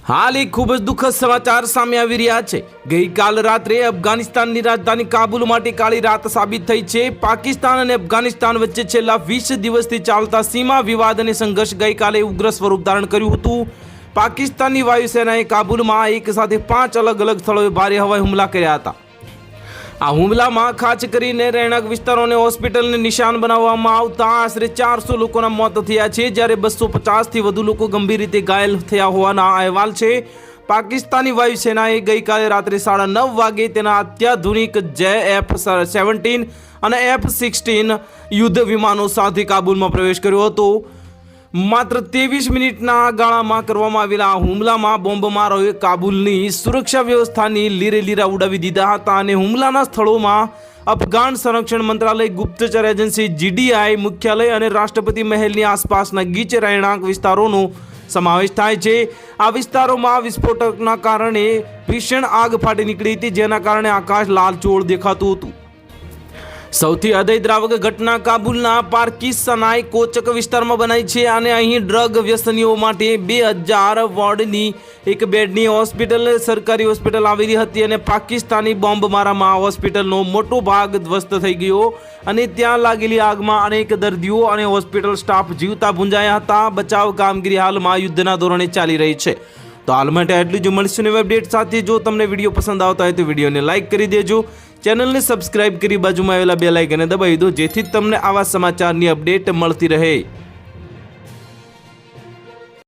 હાલ એક ખૂબ જ દુઃખદ સમાચાર સામે આવી રહ્યા છે। ગઈકાલ રાત્રે અફઘાનિસ્તાનની રાજધાની કાબુલ માટે કાળી રાત સાબિત થઈ છે। પાકિસ્તાન અને અફઘાનિસ્તાન વચ્ચે છેલ્લા 20 દિવસથી ચાલતા સીમા વિવાદ અને સંઘર્ષ ગઈકાલે ઉગ્ર સ્વરૂપ ધારણ કર્યું હતું। પાકિસ્તાનની વાયુસેનાએ કાબુલમાં એક સાથે 5 અલગ અલગ સ્થળોએ ભારે હવાઈ હુમલા કર્યા હતા। આ હુમલામાં ખાસ કરીને રહેણાંક વિસ્તારોને હોસ્પિટલને નિશાન બનાવવામાં આવતા આશરે 400 લોકોના મોત થયા છે, જ્યારે 250થી વધુ લોકો ગંભીર રીતે ઘાયલ થયા હોવાના અહેવાલ છે। પાકિસ્તાની વાયુસેનાએ ગઈકાલે રાત્રે 9:30 વાગે તેના અત્યાધુનિક F-17 અને F-16 યુદ્ધ વિમાનો સાથે કાબુલમાં પ્રવેશ કર્યો હતો। માત્ર 23 મિનિટના ગાળામાં કરવામાં આવેલા આ હુમલામાં બોમ્બમારોએ કાબુલની સુરક્ષા વ્યવસ્થાની લીરેલીરા ઉડાવી દીધા હતા અને હુમલાના સ્થળોમાં અફઘાન સંરક્ષણ મંત્રાલય, ગુપ્તચર એજન્સી GDI મુખ્યાલય અને રાષ્ટ્રપતિ મહેલની આસપાસના ગીચ રહેણાંક વિસ્તારોનો સમાવેશ થાય છે। આ વિસ્તારોમાં વિસ્ફોટકના કારણે ભીષણ આગ ફાટી નીકળી હતી, જેના કારણે આકાશ લાલચોળ દેખાતું હતું। સૌથી હૃદયદ્રાવક ઘટના કાબુલના પાર્કિસનાય કોચક વિસ્તારમાં બનાવી છે અને અહીં ડ્રગ વ્યસનીઓ માટે 2000 વોર્ડની એક બેડની હોસ્પિટલ, સરકારી હોસ્પિટલ આવેલી હતી અને પાકિસ્તાની બોમ્બમારામાં આ હોસ્પિટલનો મોટો ભાગ ધ્વસ્ત થઈ ગયો અને ત્યાં લાગેલી આગમાં અનેક દર્દીઓ અને હોસ્પિટલ સ્ટાફ જીવતા ભૂંજાયા હતા। બચાવ કામગીરી હાલમાં યુદ્ધના ધોરણે ચાલી રહી છે। તો હાલ માટે આટલું જ। મળીશું નવા અપડેટ સાથે। જો તમને વિડીયો પસંદ આવતા હોય તો વિડીયોને લાઇક કરી દેજો, ચેનલને સબસ્ક્રાઇબ કરી બાજુમાં આવેલા બેલ આઇકનને દબાવી દો, જેથી તમને આવા સમાચારની અપડેટ મળતી રહે।